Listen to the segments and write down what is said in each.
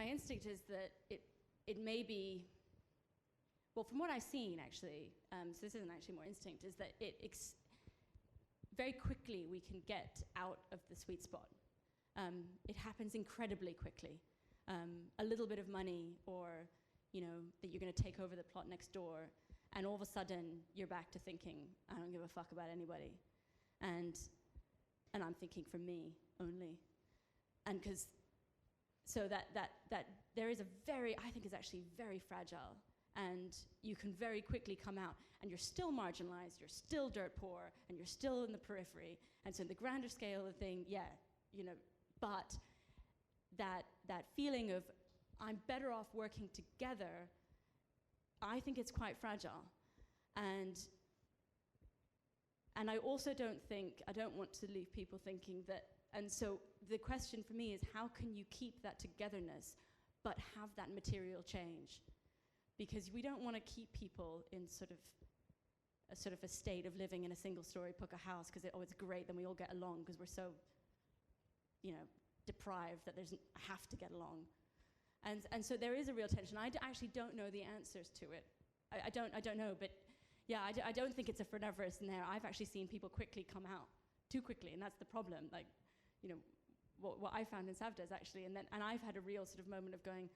my instinct is that it may be, well, from what I've seen actually, so this isn't actually more instinct, is that very quickly we can get out of the sweet spot. It happens incredibly quickly. A little bit of money, or that you're going to take over the plot next door, and all of a sudden you're back to thinking, I don't give a fuck about anybody, and I'm thinking for me only, and so that there is I think is actually very fragile, and you can very quickly come out, and you're still marginalized, you're still dirt poor, and you're still in the periphery, and so in the grander scale of the thing, but that feeling of I'm better off working together, I think it's quite fragile. And I also I don't want to leave people thinking that, and so the question for me is, how can you keep that togetherness but have that material change? Because we don't want to keep people in sort of a state of living in a single-story pucca house because it's great, then we all get along because we're so, deprived that I have to get along. And so there is a real tension. I actually don't know the answers to it. I don't know, but yeah, I don't think it's a forever in there. I've actually seen people quickly come out, too quickly, and that's the problem. Like, what I found in Savdas actually, and I've had a real sort of moment of going,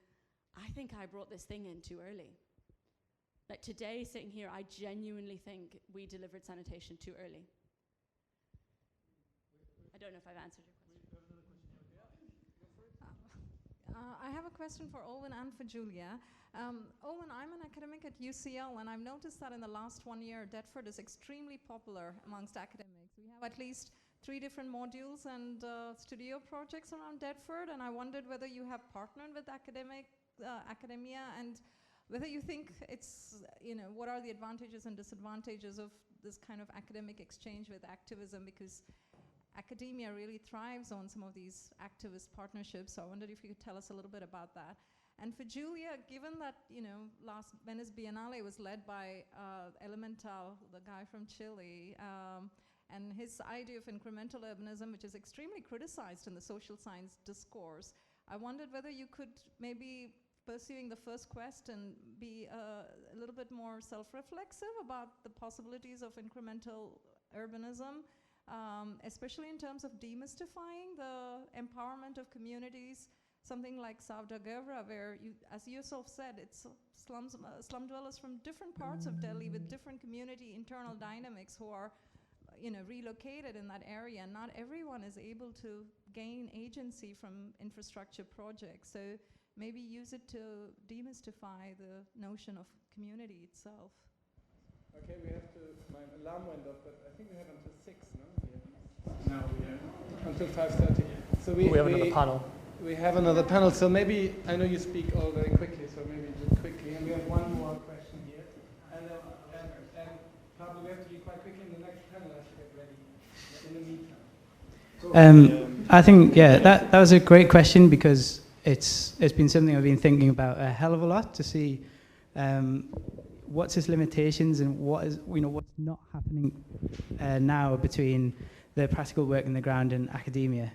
I think I brought this thing in too early. Like today, sitting here, I genuinely think we delivered sanitation too early. I don't know if I've answered your question. I have a question for Owen and for Julia. Owen, I'm an academic at UCL, and I've noticed that in the last 1 year, Deptford is extremely popular amongst academics. We have at least 3 different modules and studio projects around Deptford, and I wondered whether you have partnered with academia, and whether you think it's, what are the advantages and disadvantages of this kind of academic exchange with activism, because academia really thrives on some of these activist partnerships. So I wondered if you could tell us a little bit about that. And for Julia, given that, last Venice Biennale was led by Elemental, the guy from Chile, and his idea of incremental urbanism, which is extremely criticized in the social science discourse, I wondered whether you could maybe, pursuing the first question, be a little bit more self-reflexive about the possibilities of incremental urbanism, especially in terms of demystifying the empowerment of communities, something like Savda Gevra, where, as you yourself said, it's slum dwellers from different parts of Delhi with different community internal dynamics who are, relocated in that area. Not everyone is able to gain agency from infrastructure projects. So maybe use it to demystify the notion of community itself. Okay, my alarm went off, but I think we have until 6, no? No, we have until 5:30. So we have another panel. We have another panel, so maybe, I know you speak all very quickly, so maybe just quickly, and we have one more question here. And Pablo, we have to be quite quick in the next panel, I should get ready in the meantime. I think, that was a great question, because it's been something I've been thinking about a hell of a lot, to see what's its limitations and what's not happening now between the practical work in the ground and academia.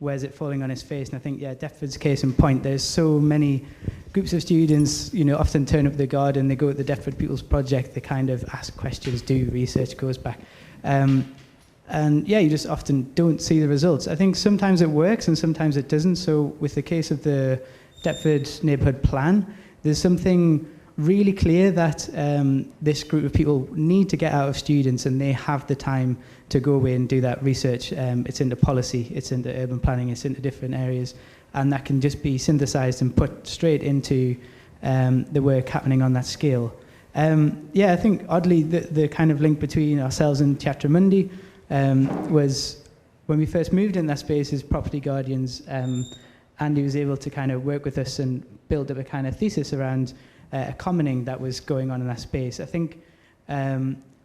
Where's it falling on its face? And I think, Deptford's case in point. There's so many groups of students, often turn up the garden, they go to the Deptford People's Project, they kind of ask questions, do research, goes back. And you just often don't see the results. I think sometimes it works and sometimes it doesn't. So with the case of the Deptford Neighbourhood Plan, there's something really clear that this group of people need to get out of students, and they have the time to go away and do that research. It's into policy, it's into urban planning, it's into different areas, and that can just be synthesized and put straight into the work happening on that scale. I think oddly the kind of link between ourselves and Teatro Mundi was when we first moved in that space as property guardians. Andy was able to kind of work with us and build up a kind of thesis around a commoning that was going on in that space. I think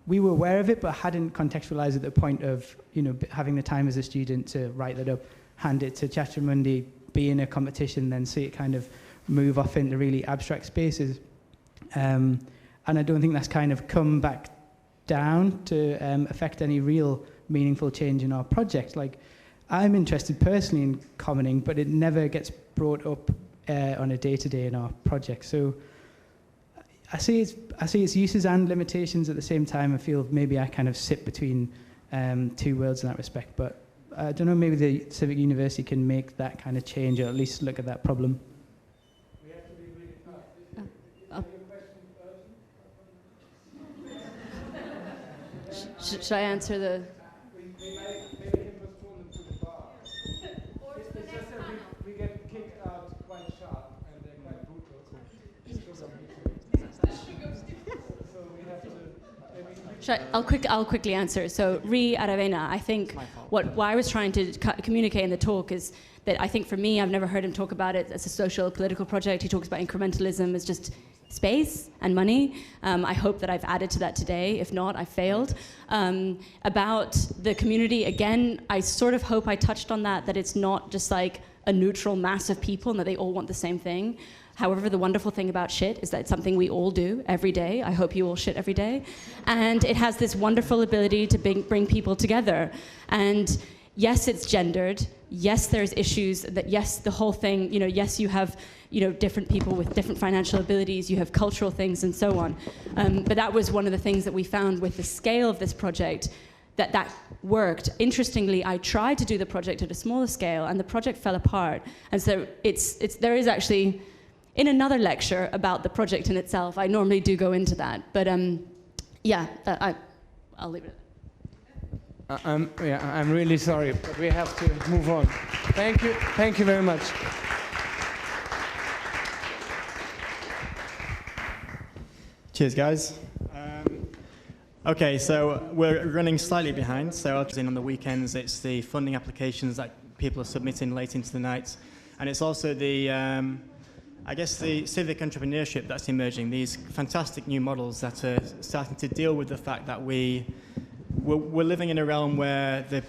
we were aware of it, but hadn't contextualized at the point of having the time as a student to write that up, hand it to Teatro Mundi, be in a competition, then see it kind of move off into really abstract spaces. And I don't think that's kind of come back down to affect any real meaningful change in our project. Like, I'm interested personally in commoning, but it never gets brought up on a day-to-day in our project. So I see its uses and limitations at the same time. I feel maybe I kind of sit between two worlds in that respect, but I don't know, maybe the Civic University can make that kind of change, or at least look at that problem. We have to be really fast. Is your question Should I answer the... we maybe can postpone them to the bar. It's just that we get kicked out quite sharp, and they're quite brutal. So we have to... I'll quickly answer. So, Re Aravena, I think what I was trying to communicate in the talk is that I think for me, I've never heard him talk about it as a social political project. He talks about incrementalism as just space and money. I hope that I've added to that today. If not, I failed. About the community, again, I sort of hope I touched on that it's not just like a neutral mass of people and that they all want the same thing. However, the wonderful thing about shit is that it's something we all do every day. I hope you all shit every day. And it has this wonderful ability to bring people together. And yes, it's gendered. Yes, there's issues that, yes, the whole thing, yes, you have, different people with different financial abilities, you have cultural things and so on. But that was one of the things that we found with the scale of this project, that worked. Interestingly, I tried to do the project at a smaller scale and the project fell apart. And so there is actually, in another lecture about the project in itself, I normally do go into that. But I'll leave it at that. I'm really sorry, but we have to move on. Thank you very much. Cheers, guys. Okay, so we're running slightly behind. So on the weekends, it's the funding applications that people are submitting late into the night, and it's also the the civic entrepreneurship that's emerging. These fantastic new models that are starting to deal with the fact that we're living in a realm where the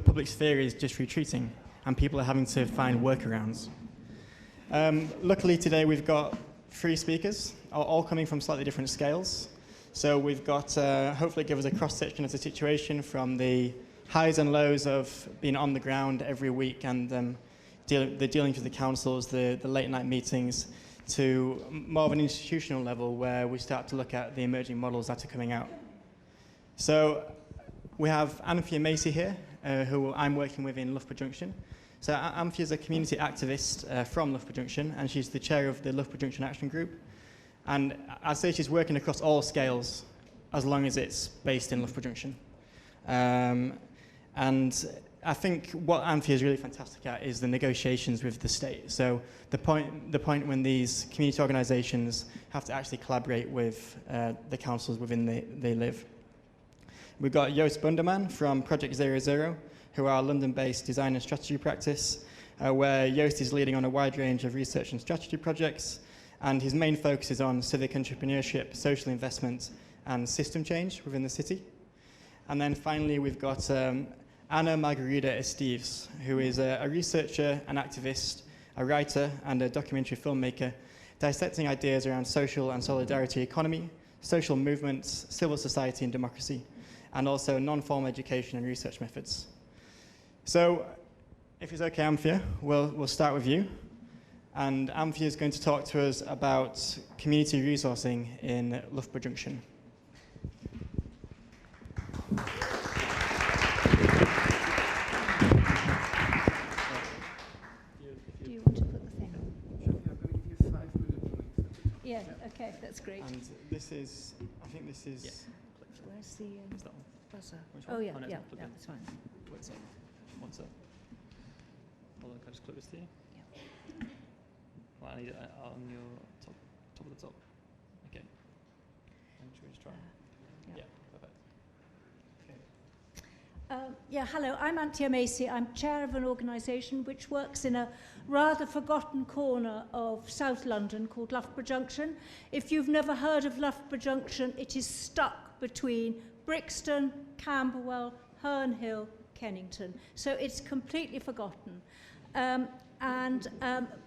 public sphere is just retreating, and people are having to find workarounds. Luckily today we've got 3 speakers, all coming from slightly different scales. So we've got, hopefully give us a cross-section of the situation from the highs and lows of being on the ground every week and the dealings with the councils, the late-night meetings, to more of an institutional level where we start to look at the emerging models that are coming out. So we have Anthea Macy here, who I'm working with in Loughborough Junction. So Anthea is a community activist from Loughborough Junction, and she's the chair of the Loughborough Junction Action Group. And I'd say she's working across all scales, as long as it's based in Loughborough Junction. And I think what Anthea is really fantastic at is the negotiations with the state. So the point when these community organisations have to actually collaborate with the councils within they live. We've got Joost Bunderman from Project 00, who are a London-based design and strategy practice, where Joost is leading on a wide range of research and strategy projects, and his main focus is on civic entrepreneurship, social investment, and system change within the city. And then finally, we've got Ana Margarida Esteves, who is a researcher, an activist, a writer, and a documentary filmmaker, dissecting ideas around social and solidarity economy, social movements, civil society and democracy, and also non-formal education and research methods. So, if it's okay, Anthea, we'll start with you. And Anthea is going to talk to us about community resourcing in Loughborough Junction. Do you want to put the thing on? Yeah, okay, that's great. And this is, I think this is... Yeah. Where's the buzzer? Oh, yeah, no, it's yeah, not plugged in. it's fine. What's up? What's up? Hold on, can I just click this to you? Yeah. Well, I need it on your top of the top. Okay. And should we just try? Yeah. Yeah, perfect. Yeah, hello, I'm Anthea Macy. I'm chair of an organisation which works in a rather forgotten corner of South London called Loughborough Junction. If you've never heard of Loughborough Junction, it is stuck between Brixton, Camberwell, Herne Hill, Kennington. So it's completely forgotten.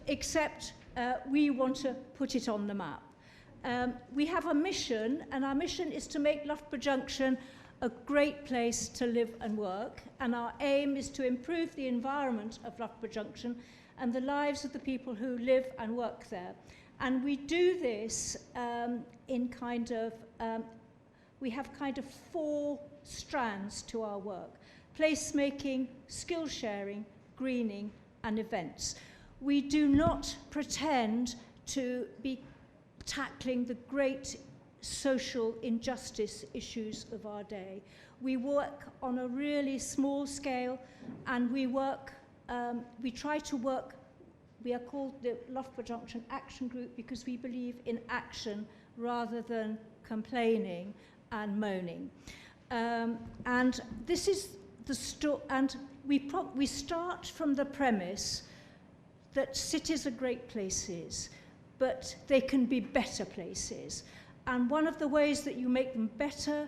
Except we want to put it on the map. We have a mission, and our mission is to make Loughborough Junction a great place to live and work, and our aim is to improve the environment of Loughborough Junction and the lives of the people who live and work there. And we do this in kind of, we have kind of 4 strands to our work: placemaking, skill sharing, greening, and events. We do not pretend to be tackling the great social injustice issues of our day. We work on a really small scale, and we try to work. We are called the Loughborough Junction Action Group because we believe in action rather than complaining and moaning. And this is the and we start from the premise that cities are great places, but they can be better places. And one of the ways that you make them better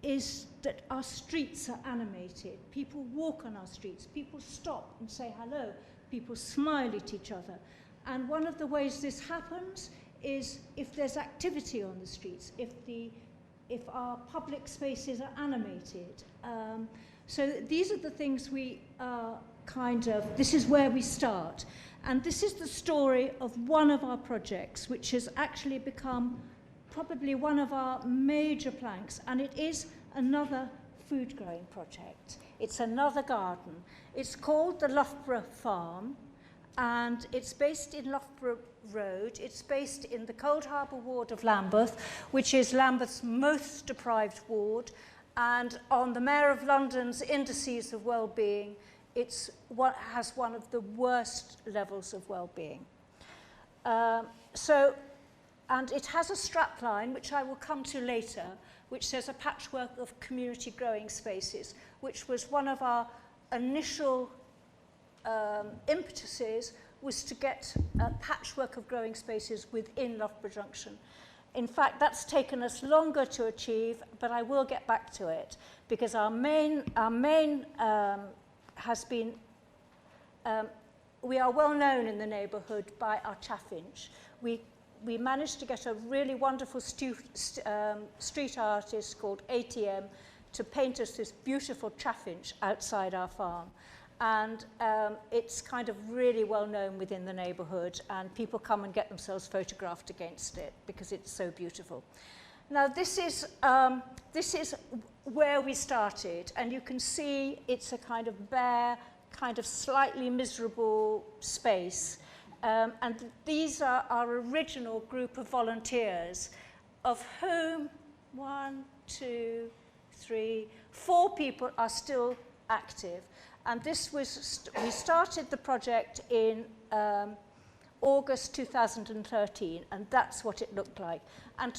is that our streets are animated. People walk on our streets. People stop and say hello. People smile at each other. And one of the ways this happens is if there's activity on the streets, if our public spaces are animated. So these are the things we are this is where we start. And this is the story of one of our projects, which has actually become probably one of our major planks, and it is another food growing project. It's another garden. It's called the Loughborough Farm, and it's based in Loughborough Road. It's based in the Cold Harbour ward of Lambeth, which is Lambeth's most deprived ward, and on the Mayor of London's indices of well-being, it's what has one of the worst levels of well-being. And it has a strapline, which I will come to later, which says a patchwork of community growing spaces, which was one of our initial impetuses, was to get a patchwork of growing spaces within Loughborough Junction. In fact, that's taken us longer to achieve, but I will get back to it, because our main has been, we are well known in the neighbourhood by our chaffinch. We managed to get a really wonderful street artist called ATM to paint us this beautiful chaffinch outside our farm. And it's kind of really well known within the neighbourhood, and people come and get themselves photographed against it because it's so beautiful. Now this is where we started, and you can see it's a kind of bare, kind of slightly miserable space. And these are our original group of volunteers, of whom 1, 2, 3, 4 people are still active. And this was, we started the project in August 2013, and that's what it looked like. And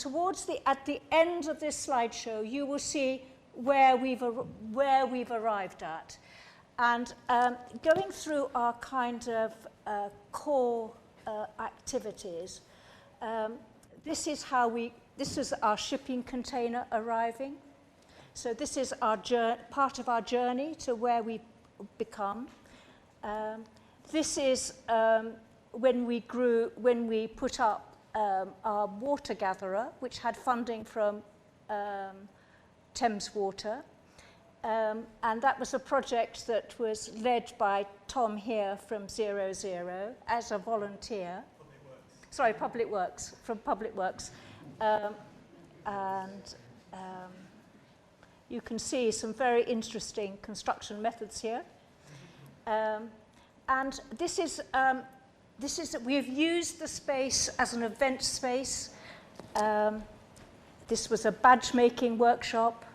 at the end of this slideshow, you will see where we've arrived at. And going through our kind of core activities, this is our shipping container arriving. So this is our part of our journey to where we've become. This is when we put up our water gatherer, which had funding from Thames Water. And that was a project that was led by Tom here from 00 as a volunteer. Public Works, from Public Works. You can see some very interesting construction methods here. And this is we've used the space as an event space. This was a badge making workshop.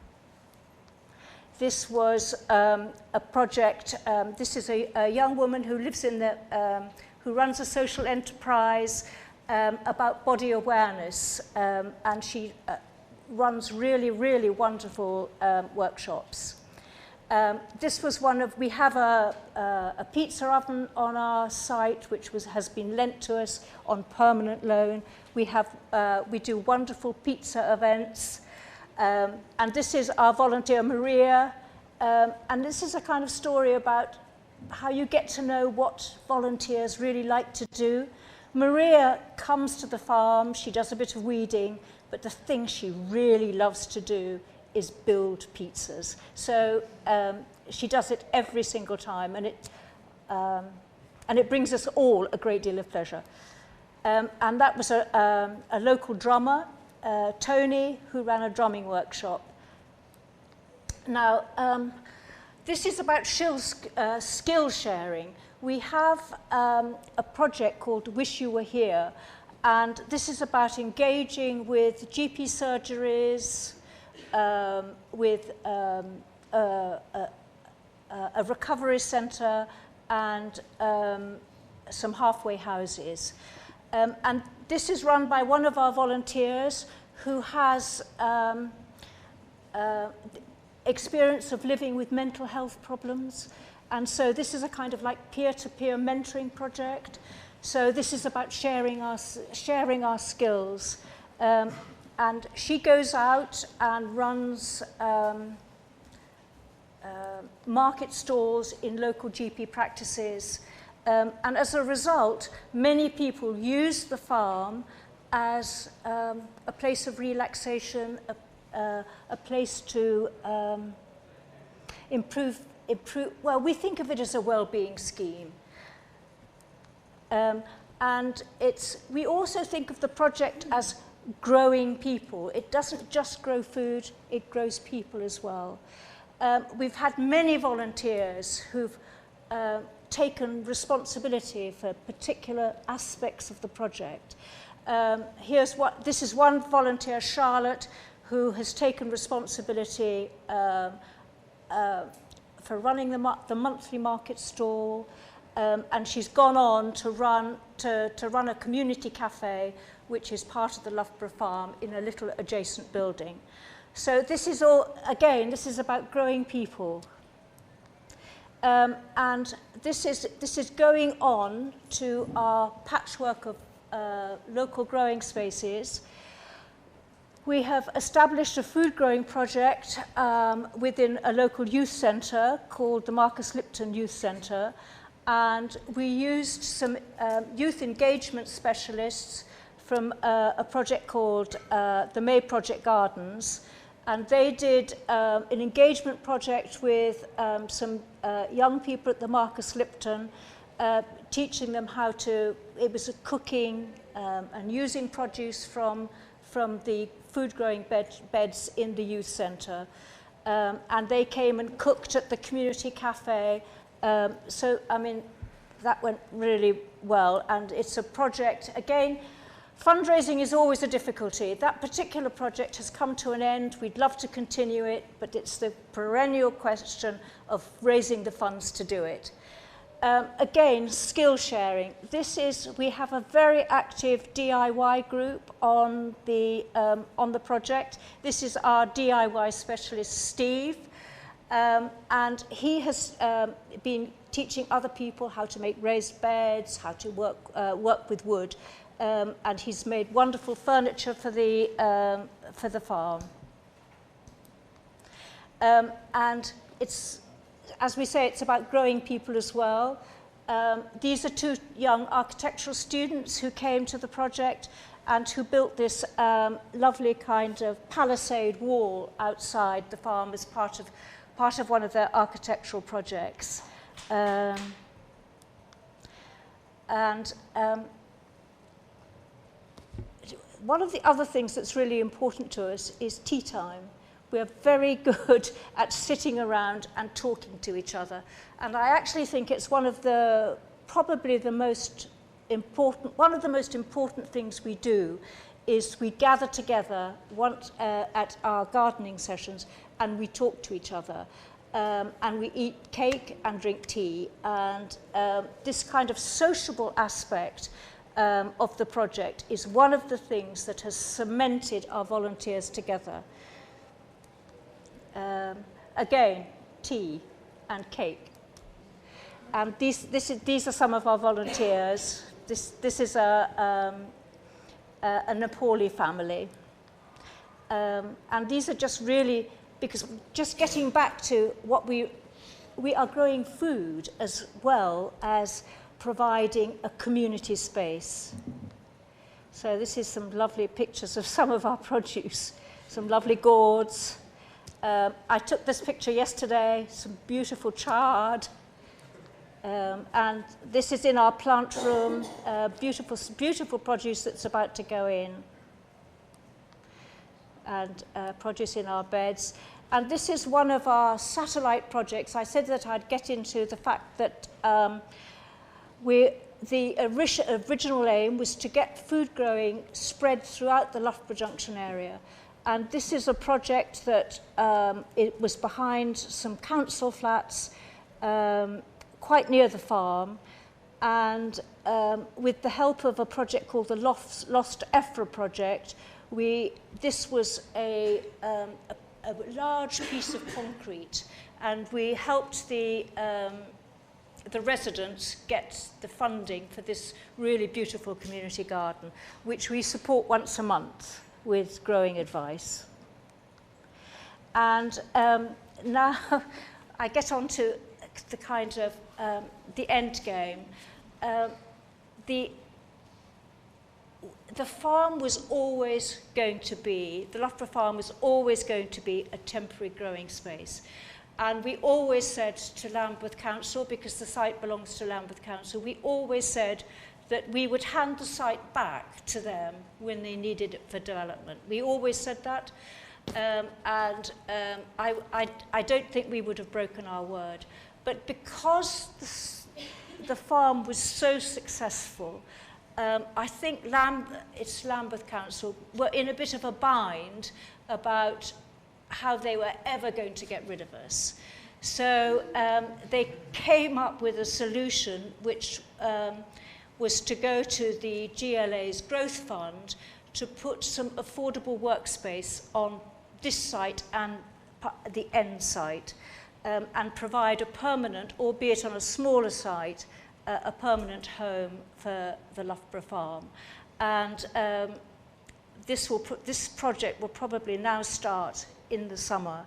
This was a project. This is a young woman who lives in who runs a social enterprise about body awareness, and she runs really, really wonderful workshops. This was we have a pizza oven on our site, which has been lent to us on permanent loan. We do wonderful pizza events. And this is our volunteer, Maria. And this is a kind of story about how you get to know what volunteers really like to do. Maria comes to the farm, she does a bit of weeding, but the thing she really loves to do is build pizzas. So she does it every single time, and and it brings us all a great deal of pleasure. And that was a local drummer, Tony, who ran a drumming workshop. Now, this is about skill sharing. We have a project called Wish You Were Here, and this is about engaging with GP surgeries, with a recovery centre, and some halfway houses. And this is run by one of our volunteers who has experience of living with mental health problems. And so this is a kind of like peer-to-peer mentoring project. So this is about sharing our skills. And she goes out and runs market stalls in local GP practices. And as a result, many people use the farm as a place of relaxation, a place to improve, well, we think of it as a well-being scheme. And we also think of the project as growing people. It doesn't just grow food, it grows people as well. We've had many volunteers who've taken responsibility for particular aspects of the project. This is one volunteer, Charlotte, who has taken responsibility for running the monthly market stall, and she's gone on to run a community cafe, which is part of the Loughborough Farm in a little adjacent building. So this is all, again, this is about growing people. And this is going on to our patchwork of local growing spaces. We have established a food growing project within a local youth centre called the Marcus Lipton Youth Centre, and we used some youth engagement specialists from a project called the May Project Gardens, and they did an engagement project with some young people at the Marcus Lipton, teaching them how to, it was cooking and using produce from the food growing beds in the youth centre. And they came and cooked at the community cafe. So, I mean, that went really well. And it's a project, again, fundraising is always a difficulty. That particular project has come to an end. We'd love to continue it, but it's the perennial question of raising the funds to do it. Again, skill sharing. We have a very active DIY group on the project. This is our DIY specialist, Steve, and he has been teaching other people how to make raised beds, how to work with wood, and he's made wonderful furniture for the farm. And it's, as we say, it's about growing people as well. These are two young architectural students who came to the project and who built this lovely kind of palisade wall outside the farm as part of one of their architectural projects. One of the other things that's really important to us is tea time. We're very good at sitting around and talking to each other. And I actually think it's one of the most important things we do is we gather together at our gardening sessions and we talk to each other. And we eat cake and drink tea. And this kind of sociable aspect of the project is one of the things that has cemented our volunteers together. Again, tea and cake. And these are some of our volunteers. This is a Nepali family. And these are just really, because just getting back to what we are growing food as well as providing a community space. So this is some lovely pictures of some of our produce, some lovely gourds. I took this picture yesterday, some beautiful chard. And this is in our plant room, beautiful, beautiful produce that's about to go in, and produce in our beds. And this is one of our satellite projects. I said that I'd get into the fact that the original aim was to get food growing spread throughout the Loughborough Junction area. And this is a project that it was behind some council flats quite near the farm. And with the help of a project called the Lost Effra project, this was a large piece of concrete, and we helped the residents get the funding for this really beautiful community garden, which we support once a month with growing advice. And now I get on to the kind of the end game. The farm was always going to be, the Loughborough farm was always going to be a temporary growing space. And we always said to Lambeth Council, because the site belongs to Lambeth Council, we always said that we would hand the site back to them when they needed it for development. We always said that, I don't think we would have broken our word. But because the farm was so successful, I think Lambeth Council were in a bit of a bind about how they were ever going to get rid of us. So they came up with a solution which was to go to the GLA's Growth Fund to put some affordable workspace on this site and the end site, and provide a permanent, albeit on a smaller site, a permanent home for the Loughborough farm. And this project will probably now start in the summer,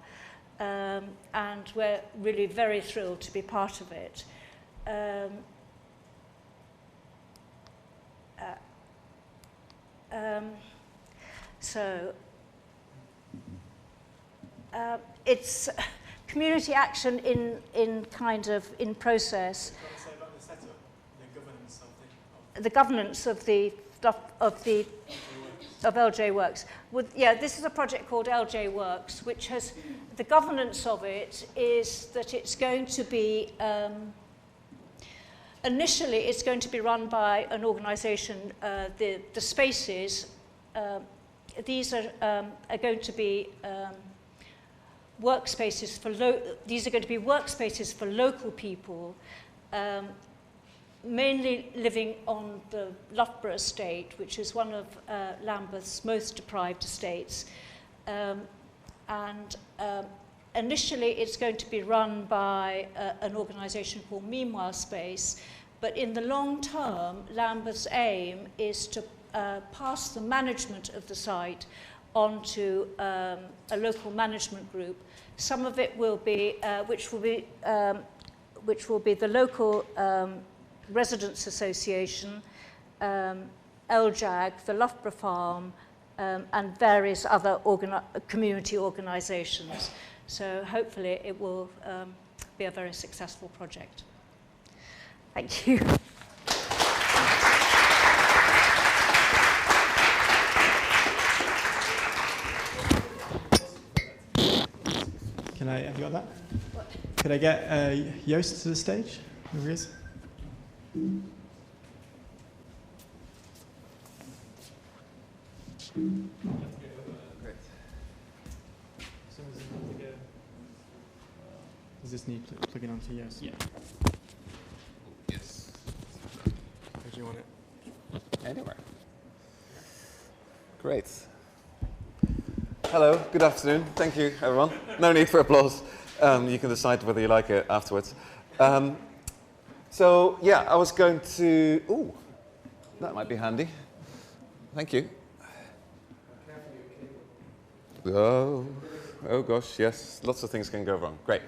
and we're really very thrilled to be part of it. It's community action in process. The governance of LJ Works. This is a project called LJ Works, which has, the governance of it is that it's going to be, initially it's going to be run by an organisation, the spaces, these are going to be workspaces for local people, mainly living on the Loughborough estate, which is one of Lambeth's most deprived estates. Initially, it's going to be run by an organisation called Meanwhile Space, but in the long term, Lambeth's aim is to pass the management of the site onto a local management group. Some of it will be, which will be the local Residents Association, LJAG, the Loughborough Farm, and various other community organisations. So hopefully it will be a very successful project. Thank you. Have you got that? What? Could I get Joost to the stage? Who he is? Great. Does this need plugging onto Joost? Yeah. Yes. Where do you want it? Anywhere. Great. Hello, good afternoon. Thank you, everyone. No need for applause. You can decide whether you like it afterwards. So, yeah, I was going to... Ooh, that might be handy. Thank you. Oh gosh, yes. Lots of things can go wrong. Great.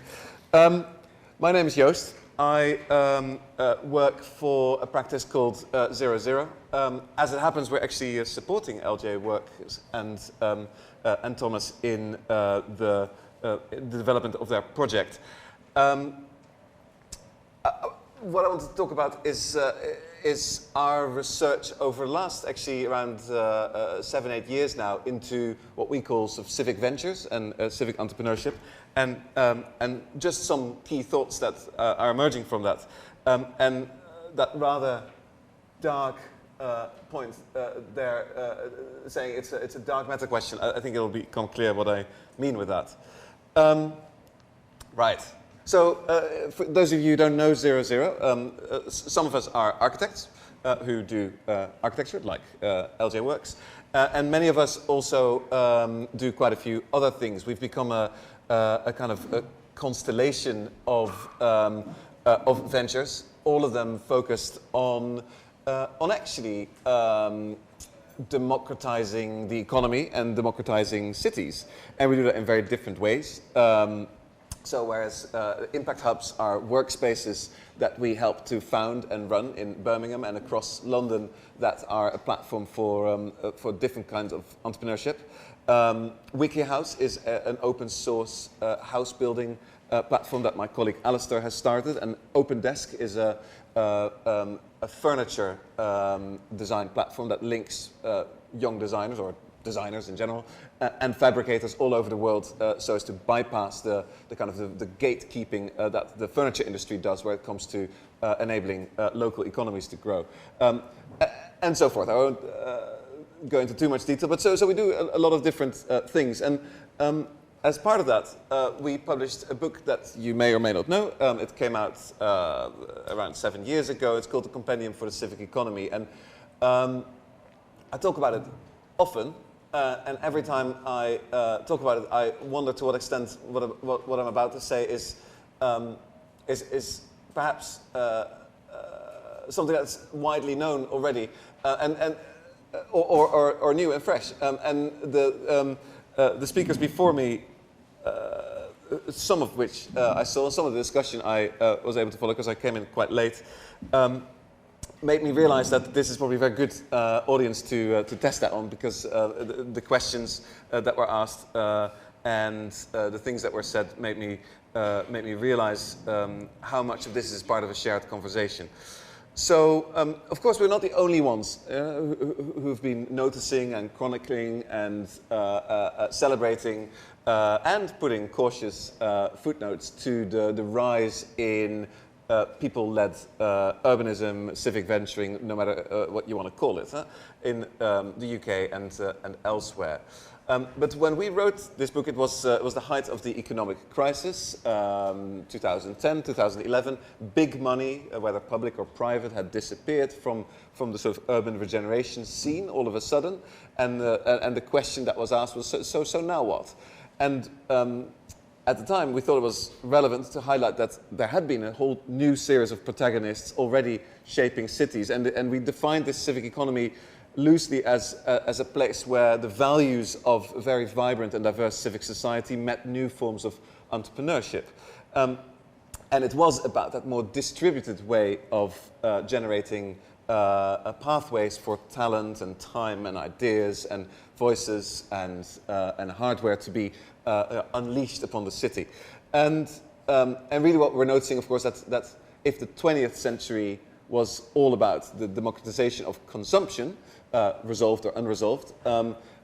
My name is Joost. I work for a practice called 00. As it happens, we're actually supporting LJ Works and Thomas in the what I want to talk about is our research over the last, actually, around 7-8 years now into what we call sort of civic ventures and civic entrepreneurship, and just some key thoughts that are emerging from that, and that rather dark point there, saying it's a dark matter question. I think it'll become clear what I mean with that. Right. So, for those of you who don't know 00, some of us are architects who do architecture, like LJ Works, and many of us also do quite a few other things. We've become a kind of a constellation of ventures, all of them focused on actually democratizing the economy and democratizing cities, and we do that in very different ways. So whereas impact hubs are workspaces that we help to found and run in Birmingham and across London that are a platform for different kinds of entrepreneurship. WikiHouse is an open source house building platform that my colleague Alistair has started, and OpenDesk is a furniture design platform that links young designers or designers in general and fabricators all over the world, so as to bypass the kind of the gatekeeping that the furniture industry does when it comes to enabling local economies to grow, and so forth. I won't go into too much detail, but so we do a lot of different things, and as part of that, we published a book that you may or may not know. It came out around 7 years ago. It's called The Compendium for the Civic Economy, and I talk about it often. And every time I talk about it, I wonder to what extent what I'm about to say is perhaps something that's widely known already, or new and fresh. And the speakers before me, some of which I saw, some of the discussion I was able to follow because I came in quite late, made me realize that this is probably a very good audience to test that on, because the questions that were asked and the things that were said made me realize how much of this is part of a shared conversation. So, of course, we're not the only ones who've been noticing and chronicling and celebrating and putting cautious footnotes to the rise in people-led urbanism, civic venturing, no matter what you want to call it, in the UK and elsewhere. But when we wrote this book, it was the height of the economic crisis, 2010, 2011. Big money, whether public or private, had disappeared from the sort of urban regeneration scene all of a sudden, and the question that was asked was, so now what? And at the time, we thought it was relevant to highlight that there had been a whole new series of protagonists already shaping cities, and we defined this civic economy loosely as a place where the values of a very vibrant and diverse civic society met new forms of entrepreneurship. And it was about that more distributed way of generating pathways for talent and time and ideas and voices and hardware to be unleashed upon the city. And really what we're noticing, of course, that if the 20th century was all about the democratization of consumption, resolved or unresolved,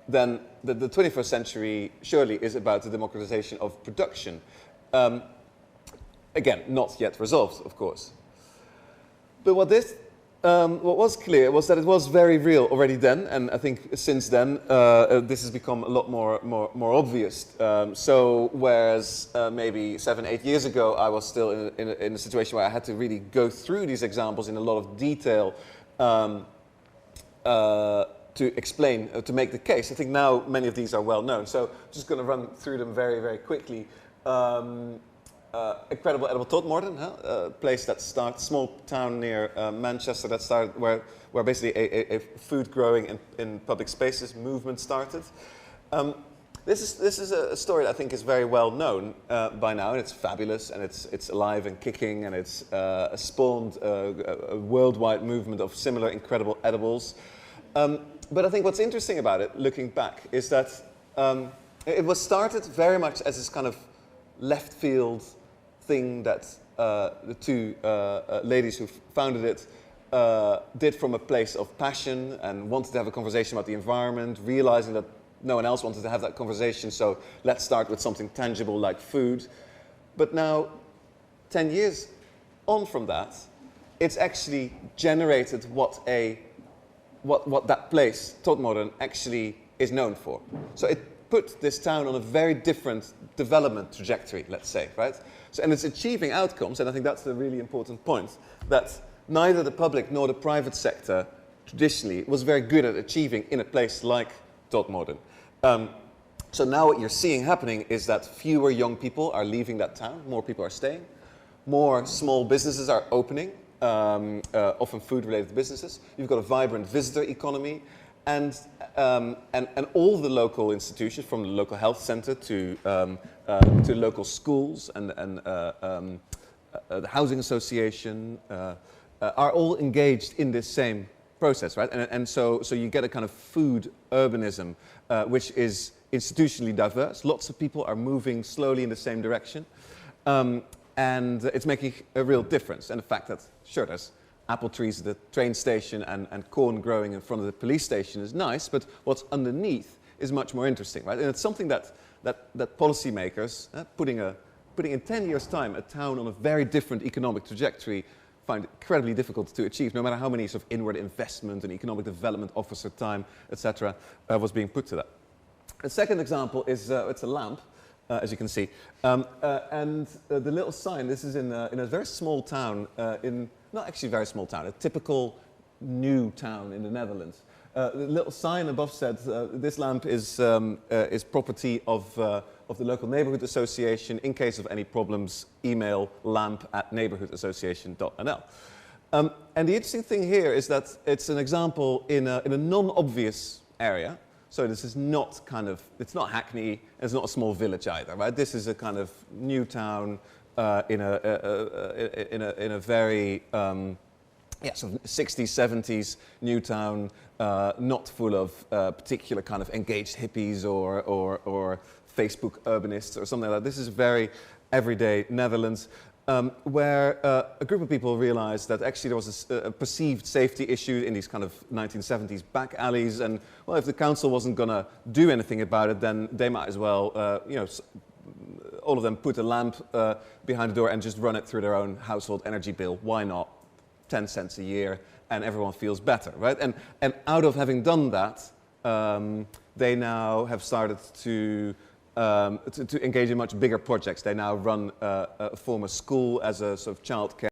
then the 21st century surely is about the democratization of production. Again, not yet resolved, of course. But what was clear was that it was very real already then, and I think since then this has become a lot more obvious. So whereas maybe 7-8 years ago I was still in a situation where I had to really go through these examples in a lot of detail to explain, to make the case. I think now many of these are well known. So I'm just going to run through them very, very quickly. Incredible Edible Todmorden, a place that started, small town near Manchester that started, where basically a food growing in public spaces movement started. This is a story that I think is very well known by now, and it's fabulous, and it's alive and kicking, and it's spawned a worldwide movement of similar incredible edibles. But I think what's interesting about it, looking back, is that it was started very much as this kind of left field thing that the two ladies who founded it did from a place of passion and wanted to have a conversation about the environment, realizing that no one else wanted to have that conversation, so let's start with something tangible like food. But now, 10 years on from that, it's actually generated what that place, Todmorden, actually is known for. So it put this town on a very different development trajectory, let's say, right? So, and it's achieving outcomes, and I think that's the really important point, that neither the public nor the private sector traditionally was very good at achieving in a place like Todmorden. So now what you're seeing happening is that fewer young people are leaving that town, more people are staying, more small businesses are opening, often food-related businesses. You've got a vibrant visitor economy, and all the local institutions, from the local health center to local schools and the housing association, are all engaged in this same process, right? And so you get a kind of food urbanism, which is institutionally diverse. Lots of people are moving slowly in the same direction. And it's making a real difference. And the fact that, sure, there's apple trees at the train station and corn growing in front of the police station is nice, but what's underneath is much more interesting, right? And it's something that policymakers, putting in 10 years' time a town on a very different economic trajectory, find incredibly difficult to achieve, no matter how many sort of inward investment and economic development officer time, etc., was being put to that. The second example is it's a lamp, as you can see, and the little sign. This is in a very small town, not actually a very small town, a typical new town in the Netherlands. The little sign above said, "This lamp is property of the local neighborhood association. In case of any problems, email lamp@neighborhoodassociation.nl." And the interesting thing here is that it's an example in a non-obvious area. So this is not it's not Hackney, it's not a small village either, right? This is a kind of new town in a very sort of 60s, 70s new town, not full of particular kind of engaged hippies or Facebook urbanists or something like that. This is very everyday Netherlands. Where a group of people realized that actually there was a perceived safety issue in these kind of 1970s back alleys, and well, if the council wasn't going to do anything about it, then they might as well, all of them put a lamp behind the door and just run it through their own household energy bill. Why not? 10 cents a year, and everyone feels better, right? And out of having done that, they now have started to engage in much bigger projects. They now form a school as a sort of childcare